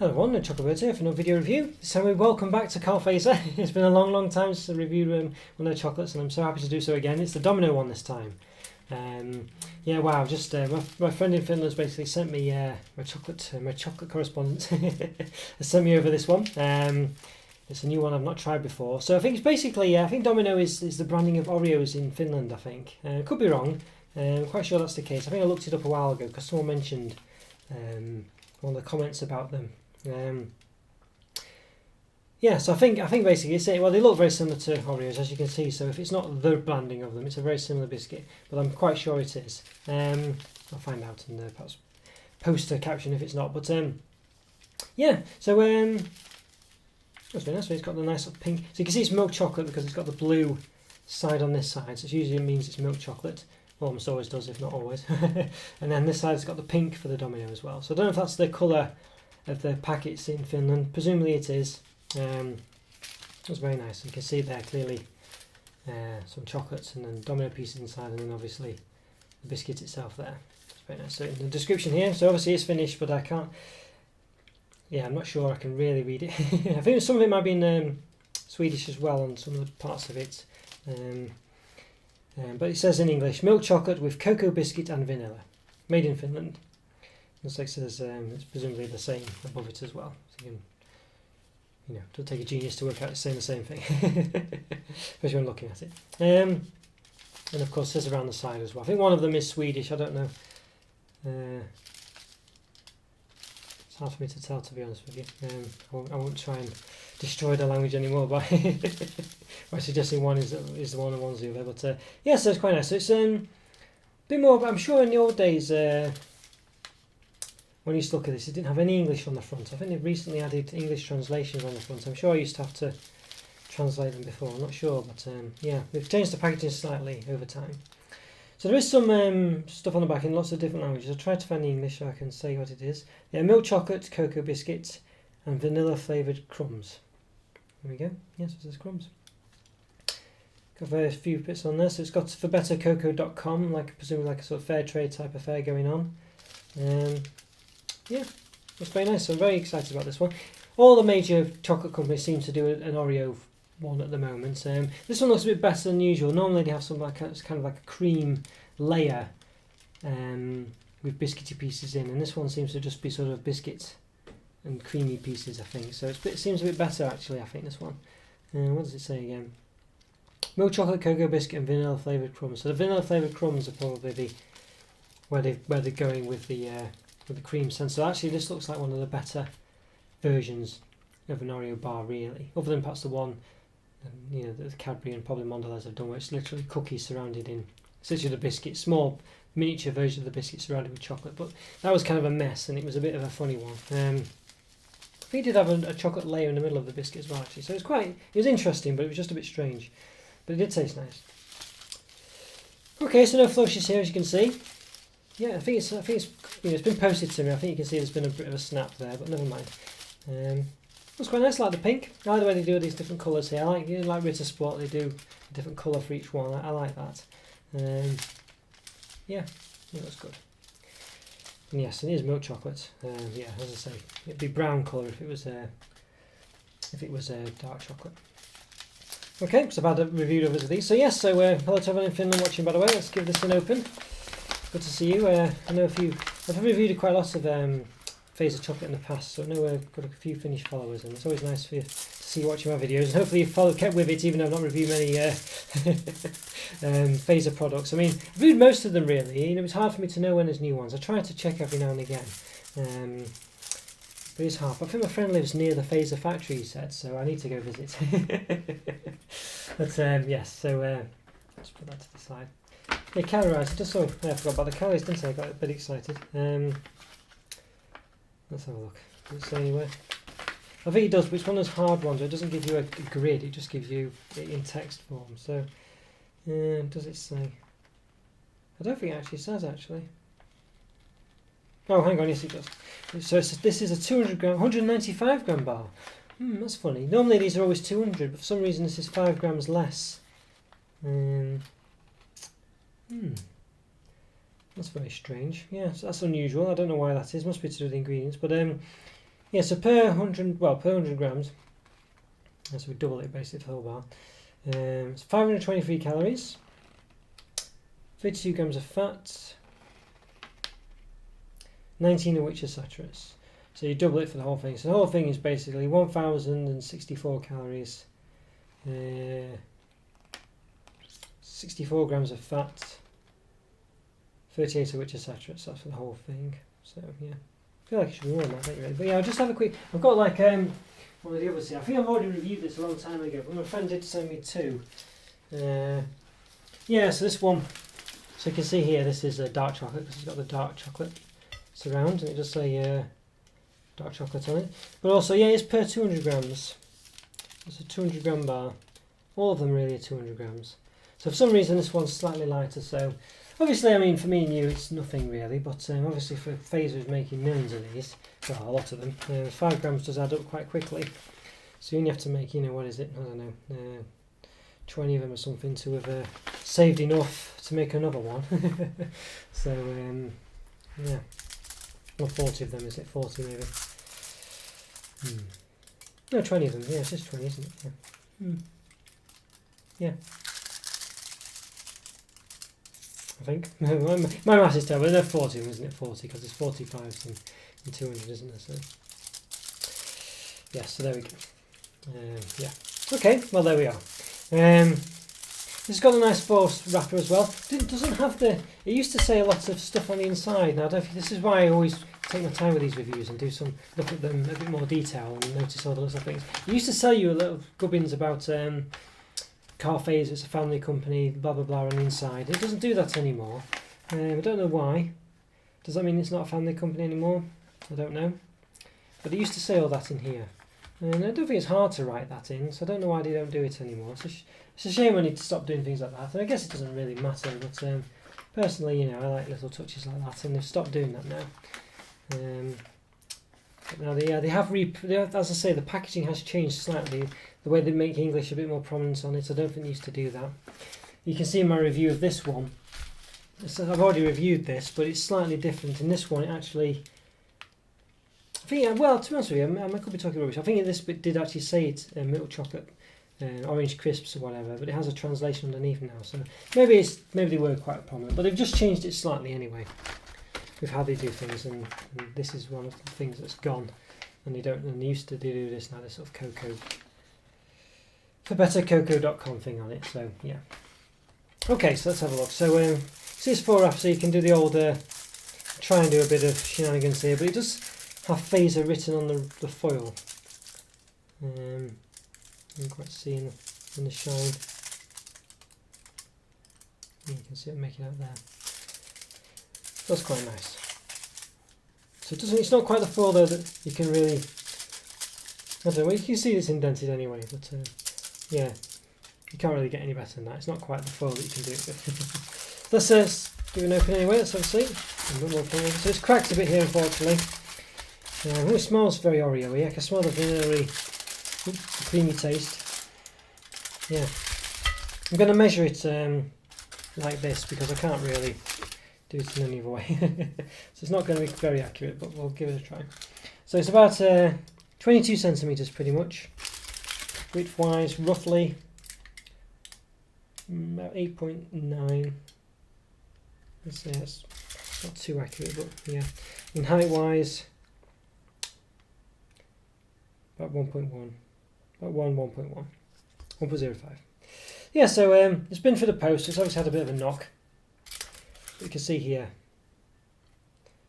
Hello everyone, Chocolo Roberto here for another video review. So welcome back to Fazer. It's been a long time since I reviewed one of the chocolates, and I'm so happy to do so again. It's the Domino one this time. Yeah, wow! Just my friend in Finland has basically sent me my chocolate correspondent has sent me over this one. It's a new one I've not tried before. So I think it's basically I think Domino is the branding of Oreos in Finland. I think could be wrong. I'm quite sure that's the case. I think I looked it up a while ago because someone mentioned one of the comments about them. Yeah, so I think basically it's well, they look very similar to Oreos, as you can see. So if it's not the branding of them, it's a very similar biscuit, but I'm quite sure it is. I'll find out and perhaps post a caption if it's not. But yeah, so that's very nice. It's got the nice little pink. So you can see it's milk chocolate because it's got the blue side on this side. So it usually means it's milk chocolate. Almost always does, if not always. And then this side's got the pink for the Domino as well. So I don't know if that's the colour of the packets in Finland. Presumably it is. It's very nice. You can see there clearly some chocolates and then Domino pieces inside, and then obviously the biscuit itself there. It's very nice. So in the description here, so obviously it's finished, but I can't. Yeah, I'm not sure I can really read it. I think some of it might be in Swedish as well on some of the parts of it. But it says in English, milk chocolate with cocoa biscuit and vanilla, made in Finland. Looks like it says it's presumably the same above it as well. So you can, it doesn't take a genius to work out it's saying the same thing, especially when looking at it. And of course, it says around the side as well. I think one of them is Swedish. I don't know. It's hard for me to tell, to be honest with you. I won't try and destroy the language anymore by suggesting one is the one and one's the other. But yeah, so it's quite nice. So it's a bit more. But I'm sure in the old days. When I used to look at this, it didn't have any English on the front. I think they've recently added English translations on the front. I'm sure I used to have to translate them before. I'm not sure, but yeah, they've changed the packaging slightly over time. So there is some stuff on the back in lots of different languages. I'll try to find the English so I can say what it is. Yeah, milk chocolate, cocoa biscuits, and vanilla flavoured crumbs. There we go. Yes, it says crumbs. Got various few bits on there. So it's got forbettercocoa.com, presumably like a sort of fair trade type affair going on. Yeah, that's very nice. So I'm very excited about this one. All the major chocolate companies seem to do an Oreo one at the moment. This one looks a bit better than usual. Normally they have some it's kind of like a cream layer with biscuity pieces in, and this one seems to just be sort of biscuit and creamy pieces, I think. So it seems a bit better actually, I think, this one. What does it say again? Milk chocolate, cocoa biscuit, and vanilla flavoured crumbs. So the vanilla flavoured crumbs are probably where they're going with the cream sense. So actually this looks like one of the better versions of an Oreo bar, really, other than perhaps the one that the Cadbury and probably Mondelez have done, where it's literally cookies surrounded in essentially the biscuit, small miniature version of the biscuit surrounded with chocolate. But that was kind of a mess, and it was a bit of a funny one. I think it did have a chocolate layer in the middle of the biscuit as well, actually, so it was interesting, but it was just a bit strange, but it did taste nice. Okay, so no flushes here, as you can see. Yeah, I think it's it's been posted to me. I think you can see there's been a bit of a snap there, but never mind. It's quite nice. I like the pink. I like the way they do these different colours here. I like Ritter Sport. They do a different colour for each one. I like that. Yeah, it looks good. And yes, it is milk chocolate. Yeah, as I say, it'd be brown colour if it was dark chocolate. Okay, so I've had a review of these. So yes, hello to everyone in Finland watching, by the way. Let's give this an open. Good to see you. I know I've reviewed quite a lot of Fazer chocolate in the past, so I know I've got a few Finnish followers, and it's always nice for you to see you watching my videos, and hopefully you've kept with it, even though I've not reviewed many Fazer products. I mean, I've reviewed most of them, really. It's hard for me to know when there's new ones. I try to check every now and again, but it's hard. But I think my friend lives near the Fazer factory, he said, so I need to go visit. But yes, so let's put that to the side. Yeah, calories. I forgot about the calories, didn't I? I got a bit excited. Let's have a look. Does it say anywhere? I think it does, but it's one of those hard ones where it doesn't give you a grid, it just gives you it in text form. So, does it say? I don't think it actually says, actually. Oh, hang on, yes it does. So this is a 200 gram, 195 gram bar. That's funny. Normally these are always 200, but for some reason this is 5 grams less. That's very strange. Yeah, so that's unusual. I don't know why that is. Must be to do with the ingredients. But Yeah, so per 100 grams, so we double it basically for the whole bar. It's 523 calories, 32 grams of fat, 19 of which are saturates. So you double it for the whole thing. So the whole thing is basically 1,064 calories, 64 grams of fat, 38 of which are saturates. That's for the whole thing. So yeah, I feel like it should be more than that, don't you really? But yeah, I'll just have a quick. I've got like one of the others here. I think I've already reviewed this a long time ago, but my friend did send me two. Yeah, so this one. So you can see here, this is a dark chocolate because it's got the dark chocolate surround, and it does say dark chocolate on it. But also, yeah, it's per 200 grams. It's a 200 gram bar. All of them really are 200 grams. So for some reason, this one's slightly lighter. So obviously, I mean, for me and you, it's nothing really. But obviously, for Fazer who's making millions of these, well, a lot of them, 5 grams does add up quite quickly. So you only have to make, what is it? I don't know, 20 of them or something to have saved enough to make another one. So yeah, or 40 of them, is it? 40 maybe. No, 20 of them. Yeah, it's just 20, isn't it? Yeah. Yeah. I think. My math is terrible. They're 40 of them, isn't it? 40, because there's 45s and 200, isn't there? So yeah, so there we go. Yeah. Okay, well there we are. It's got a nice false wrapper as well. It doesn't have the. It used to say a lot of stuff on the inside. Now, this is why I always take my time with these reviews and look at them in a bit more detail and notice all the little things. It used to sell you a little gubbins about Car Fazer, it's a family company, blah blah blah on the inside. It doesn't do that anymore. I don't know why. Does that mean it's not a family company anymore? I don't know. But it used to say all that in here. And I don't think it's hard to write that in, so I don't know why they don't do it anymore. It's a shame when you stop doing things like that. And I guess it doesn't really matter, but personally, I like little touches like that, and they've stopped doing that now. But now they have, as I say, the packaging has changed slightly. The way they make English a bit more prominent on it, I don't think they used to do that. You can see in my review of this one, I've already reviewed this, but it's slightly different. In this one, it actually... I think, well, to be honest with you, I could be talking rubbish. I think this bit did actually say it's milk chocolate, orange crisps or whatever, but it has a translation underneath now. So maybe they were quite prominent, but they've just changed it slightly anyway with how they do things. And this is one of the things that's gone, and they used to do this now. This sort of cocoa for bettercocoa.com thing on it. So yeah. Okay, so let's have a look. So see, it's 4 wraps, so you can do the old try and do a bit of shenanigans here, but it does have Fazer written on the foil. You can quite see in the shine. You can see it making out there. That's quite nice. So it's not quite the foil though that you can really. I don't know. Well, you can see it's indented anyway, but yeah, you can't really get any better than that. It's not quite the foil that you can do it with. Let's give it an open anyway. Let's have a see. So it's cracked a bit here, unfortunately. It smells very Oreo-y. I can smell the vanilla-y, creamy taste. Yeah. I'm going to measure it like this because I can't really do it in any other way. So it's not going to be very accurate, but we'll give it a try. So it's about 22 centimetres pretty much. Width-wise, roughly about 8.9. Let's say that's not too accurate, but yeah. In height-wise, about 1.1, about 1.1, 1.05. Yeah, so it's been for the post. It's obviously had a bit of a knock. But you can see here,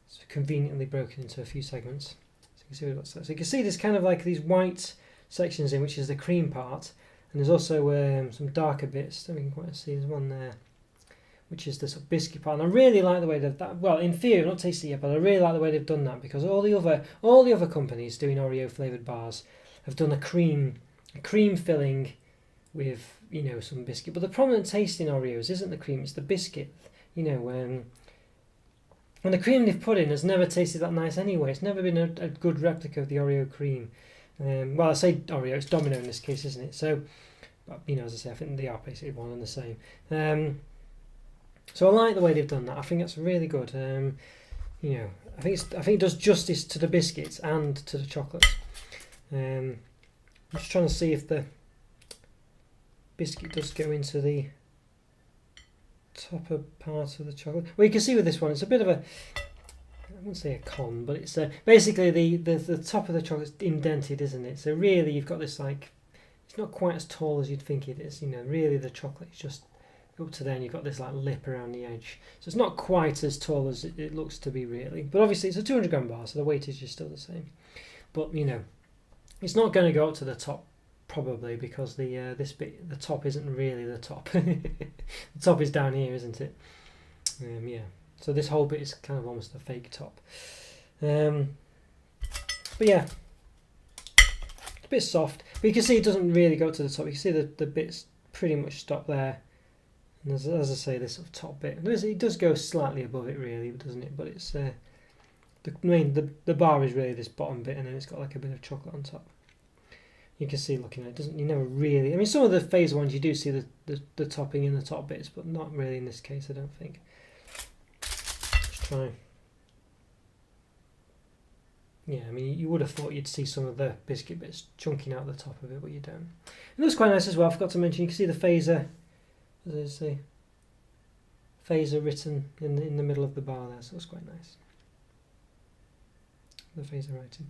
it's conveniently broken into a few segments. So you can see what it looks like. So you can see there's kind of like these white sections in, which is the cream part, and there's also some darker bits that we can quite see. There's one there, which is the sort of biscuit part. And I really like the way they've that. Well, in theory, I've not tasted it yet, but I really like the way they've done that, because all the other companies doing Oreo flavored bars have done a cream filling with some biscuit. But the prominent taste in Oreos isn't the cream; it's the biscuit. And the cream they've put in has never tasted that nice anyway. It's never been a good replica of the Oreo cream. Well, I say Oreo, it's Domino in this case, isn't it? So, but, as I say, I think they are basically one and the same. So I like the way they've done that. I think that's really good. you know, I think it does justice to the biscuits and to the chocolates. I'm just trying to see if the biscuit does go into the topper part of the chocolate. Well, you can see with this one, it's a bit of a, I wouldn't say a con, but it's basically the top of the chocolate's indented, isn't it? So really, you've got this like, it's not quite as tall as you'd think it is. You know, really the chocolate is just up to there, and you've got this like lip around the edge. So it's not quite as tall as it looks to be, really. But obviously, it's a 200 gram bar, so the weightage is still the same. But you know, it's not going to go up to the top probably because the the top isn't really the top. The top is down here, isn't it? Yeah. So this whole bit is kind of almost a fake top. But yeah, it's a bit soft. But you can see it doesn't really go to the top. You can see the bits pretty much stop there. And as I say, this sort of top bit, it does go slightly above it, really, doesn't it? But it's the bar is really this bottom bit, and then it's got like a bit of chocolate on top. You can see looking at it, you never really. I mean, some of the Fazer ones you do see the topping in the top bits, but not really in this case, I don't think. Let's try. Yeah, I mean, you would have thought you'd see some of the biscuit bits chunking out the top of it, but you don't. It looks quite nice as well. I forgot to mention, you can see the Fazer. There's the Fazer written in the middle of the bar there, so it's quite nice. The Fazer writing.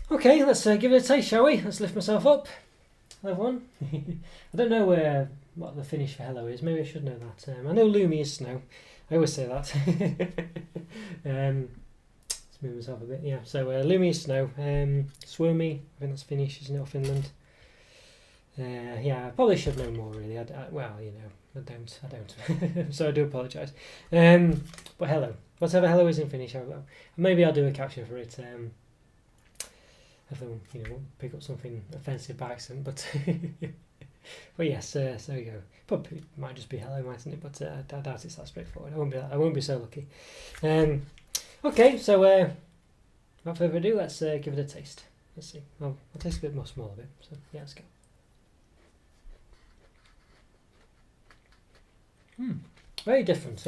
Okay, let's give it a taste, shall we? Let's lift myself up. I'll have one. I don't know what the finish for Hello is. Maybe I should know that. I know Lumi is snow. I always say that. Let's move myself a bit. Yeah, so Lumi is snow. Swirmy, I think that's Finnish, isn't it, or Finland? Yeah, I probably should know more, really. Well, you know, I don't. So I do apologise. But Hello. Whatever Hello is in Finnish, maybe I'll do a caption for it. If I, you know, pick up something offensive by accident, but but yes, there we go. Probably might just be Hello, mightn't it? But I doubt it's that straightforward. I won't be so lucky. Okay, so without further ado, let's give it a taste. Let's see. I'll taste a bit more smaller bit. So yeah, let's go. Very different.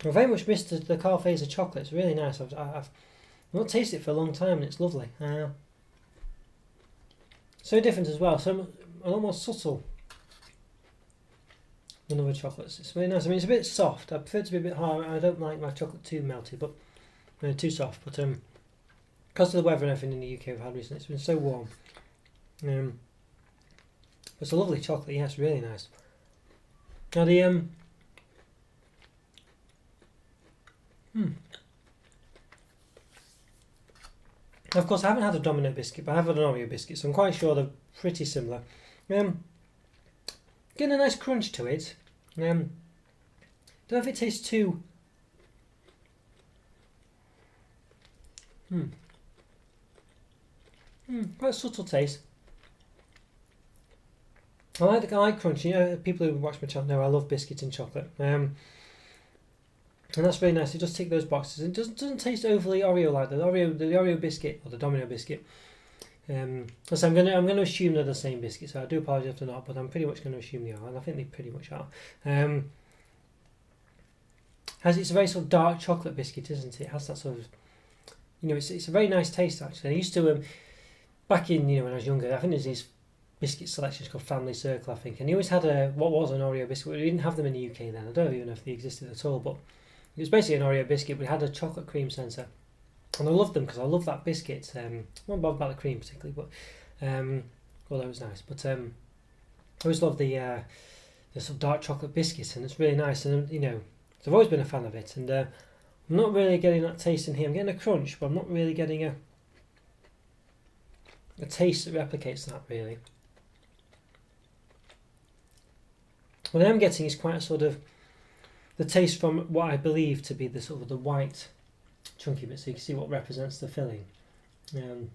I very much missed the Carl Fazer chocolate. It's really nice. I've not tasted it for a long time, and it's lovely. So different as well. So a lot more subtle than other chocolates. It's really nice. I mean, it's a bit soft. I prefer it to be a bit hard. I don't like my chocolate too melty, but too soft. But because of the weather and everything in the UK we've had recently, it's been so warm. It's a lovely chocolate. Yeah, it's really nice. Now the Of course, I haven't had a Domino biscuit, but I have had an Oreo biscuit, so I'm quite sure they're pretty similar. Getting a nice crunch to it. Don't know if it tastes too. Quite a subtle taste. I like crunchy. You know, people who watch my channel know I love biscuits and chocolate. And that's really nice. It does tick those boxes. It doesn't taste overly Oreo like the Oreo biscuit or the Domino biscuit. So I'm gonna assume they're the same biscuit. So I do apologise if they're not, but I'm pretty much going to assume they are, and I think they pretty much are. It's a very sort of dark chocolate biscuit, isn't it? It has that sort of, you know, it's a very nice taste actually. I used to back in, you know, when I was younger, I think there's these biscuit selections called Family Circle, I think, and he always had what was an Oreo biscuit. We didn't have them in the UK then. I don't even know if they existed at all, but it was basically an Oreo biscuit. We had a chocolate cream centre, and I loved them because I love that biscuit. I wasn't bothered about the cream particularly, but although it was nice. But I always loved the sort of dark chocolate biscuit, and it's really nice. And you know, so I've always been a fan of it. And I'm not really getting that taste in here. I'm getting a crunch, but I'm not really getting a taste that replicates that really. What I am getting is quite a sort of the taste from what I believe to be the sort of the white chunky bit, so you can see what represents the filling. You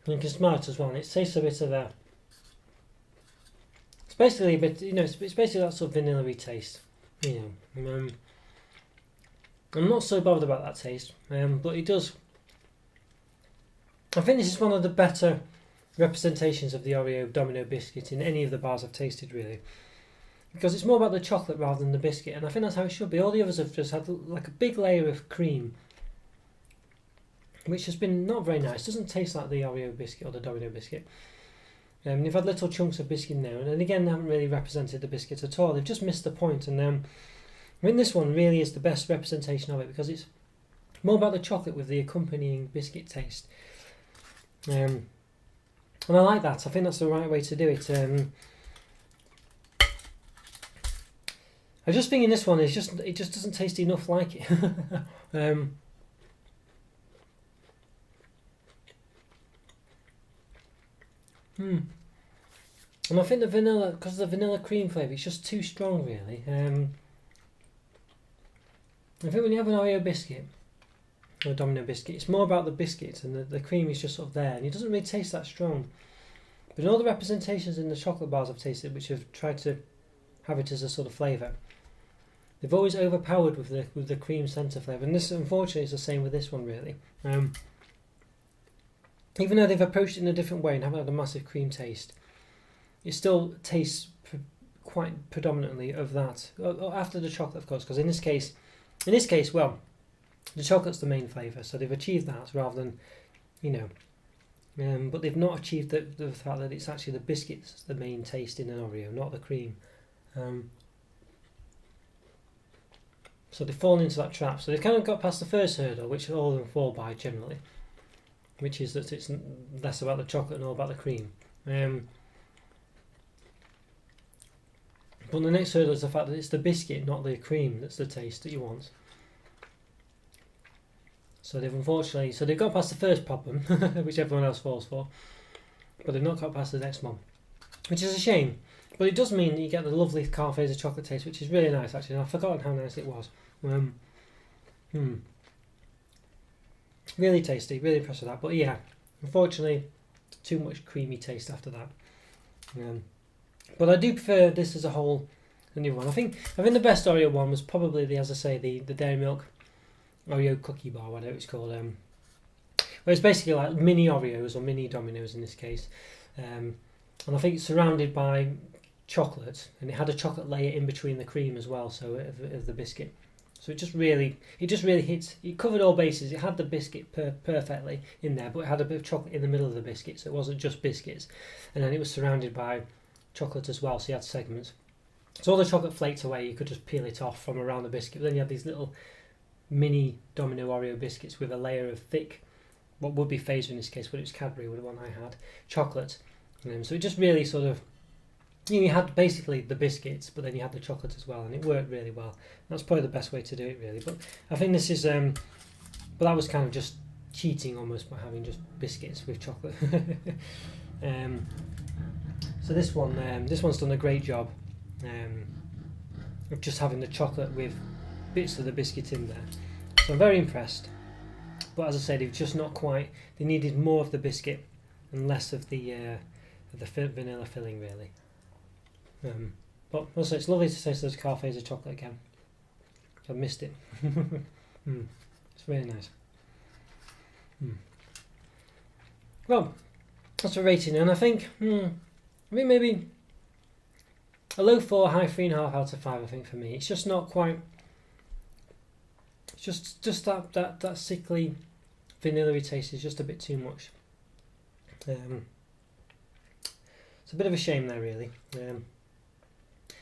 can smell it as well, and it tastes a bit of a. It's basically a bit, you know, it's basically that sort of vanilla-y taste. You know, I'm not so bothered about that taste, but it does. I think this is one of the better representations of the Oreo Domino biscuit in any of the bars I've tasted, really, because it's more about the chocolate rather than the biscuit, and I think that's how it should be. All the others have just had like a big layer of cream, which has been not very nice. Doesn't taste like the Oreo biscuit or the Domino biscuit. They've had little chunks of biscuit now, and again they haven't really represented the biscuit at all. They've just missed the point, and I mean this one really is the best representation of it, because it's more about the chocolate with the accompanying biscuit taste. And I like that. I think that's the right way to do it. I just think in this one, it just doesn't taste enough like it. And I think the vanilla, because of the vanilla cream flavour, it's just too strong, really. I think when you have an Oreo biscuit or a Domino biscuit, it's more about the biscuit, and the cream is just sort of there, and it doesn't really taste that strong. But in all the representations in the chocolate bars I've tasted, which have tried to have it as a sort of flavour, they've always overpowered with the cream centre flavour, and this, unfortunately, is the same with this one, really. Even though they've approached it in a different way and haven't had a massive cream taste, it still tastes quite predominantly of that. After the chocolate, of course, because in this case, well, the chocolate's the main flavour, so they've achieved that rather than, but they've not achieved the fact that it's actually the biscuits the main taste in an Oreo, not the cream. So they've fallen into that trap. So they've kind of got past the first hurdle, which all of them fall by generally, which is that it's less about the chocolate and all about the cream. But the next hurdle is the fact that it's the biscuit, not the cream, that's the taste that you want. So they've got past the first problem, which everyone else falls for, but they've not got past the next one, which is a shame. But it does mean that you get the lovely Fazer chocolate taste, which is really nice, actually. And I've forgotten how nice it was. Really tasty, really impressed with that. But yeah, unfortunately, too much creamy taste after that. But I do prefer this as a whole, the new one. I think the best Oreo one was probably the Dairy Milk Oreo cookie bar, whatever it's called. Where it's basically like mini Oreos or mini Dominoes in this case. And I think it's surrounded by chocolate, and it had a chocolate layer in between the cream as well, so of the biscuit. So it just really hits. It covered all bases. It had the biscuit perfectly in there, but it had a bit of chocolate in the middle of the biscuit, so it wasn't just biscuits. And then it was surrounded by chocolate as well, so you had segments. So all the chocolate flaked away. You could just peel it off from around the biscuit. But then you had these little mini Domino Oreo biscuits with a layer of thick, what would be Fazer in this case, but it was Cadbury, with the one I had, chocolate. So it just really sort of, you had basically the biscuits, but then you had the chocolate as well, and it worked really well. That's probably the best way to do it, really. But I think this is, but that was kind of just cheating almost by having just biscuits with chocolate. So this one's done a great job of just having the chocolate with bits of the biscuit in there. So I'm very impressed. But as I said, they've just not quite. They needed more of the biscuit and less of the vanilla filling, really. But also, it's lovely to taste those Fazer chocolate again. I've missed it. It's really nice. Well, that's a rating, and I think maybe a low 4, high 3.5 out of 5. I think for me, it's just not quite. It's just that sickly vanilla-y taste is just a bit too much. It's a bit of a shame there, really.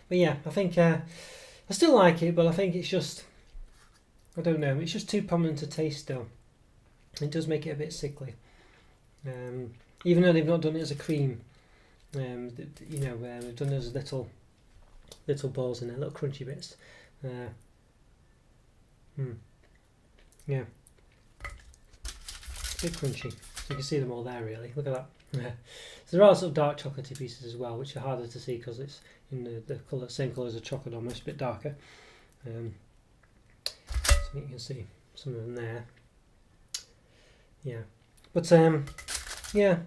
But yeah, I think I still like it, but I think it's just, I don't know, it's just too prominent a taste still. It does make it a bit sickly. Even though they've not done it as a cream, they've done it as little balls in there, little crunchy bits. Yeah, a bit crunchy. So you can see them all there, really. Look at that. So there are sort of dark chocolatey pieces as well, which are harder to see because it's in the colour, same colour as the chocolate, almost a bit darker. So you can see some of them there. Yeah, but yeah,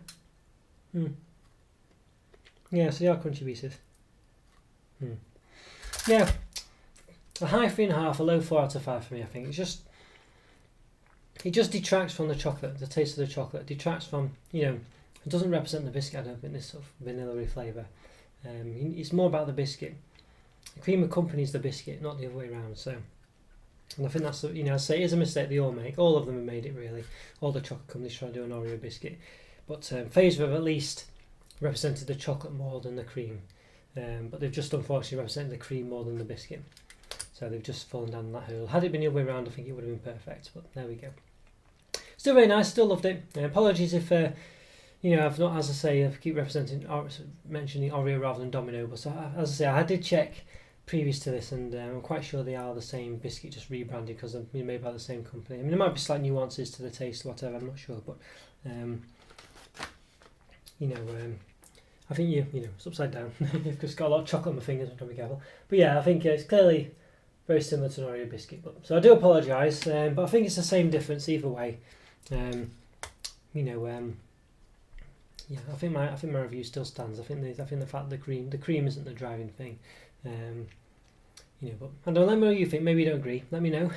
yeah. So they are crunchy pieces. Yeah, a high 3.5, a low 4 out of 5 for me. I think it's just it just detracts from the chocolate, the taste of the chocolate. It detracts from, it doesn't represent the biscuit, I don't think, this sort of vanilla-y flavour. It's more about the biscuit. The cream accompanies the biscuit, not the other way around. So, and I think that's, I say it is a mistake they all make. All of them have made it, really. All the chocolate companies try to do an Oreo biscuit. But Fazer have at least represented the chocolate more than the cream. But they've just unfortunately represented the cream more than the biscuit. So they've just fallen down that hurdle. Had it been the other way around, I think it would have been perfect. But there we go. Still very nice, still loved it. Apologies if, I've not, as I say, I keep mentioning Oreo rather than Domino. But so, as I say, I did check previous to this, and I'm quite sure they are the same biscuit, just rebranded because they're made by the same company. I mean, there might be slight nuances to the taste, or whatever. I'm not sure, but I think it's upside down. I've just got a lot of chocolate on my fingers. I'm trying to be careful. But yeah, I think it's clearly very similar to an Oreo biscuit. So I do apologise, but I think it's the same difference either way. I think my review still stands. I think the fact that the cream isn't the driving thing. But I don't know, let me know what you think. Maybe you don't agree. Let me know.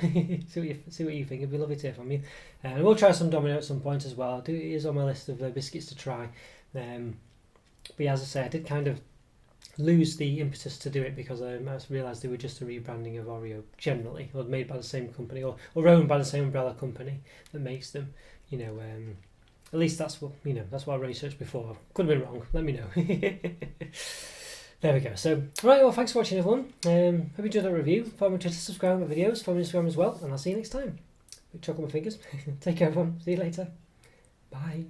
see what you think. It'd be lovely to hear from you. And we'll try some Domino at some point as well. It is on my list of biscuits to try. But yeah, as I say, I did kind of lose the impetus to do it because I realised they were just a rebranding of Oreo generally, or made by the same company, or owned by the same umbrella company that makes them. At least that's what I researched before. Could have been wrong. Let me know. There we go. So, right, well, thanks for watching, everyone. Hope you enjoyed that review. Follow me on Twitter, subscribe to my videos, follow me on Instagram as well, and I'll see you next time. Chocolate my fingers. Take care, everyone. See you later. Bye.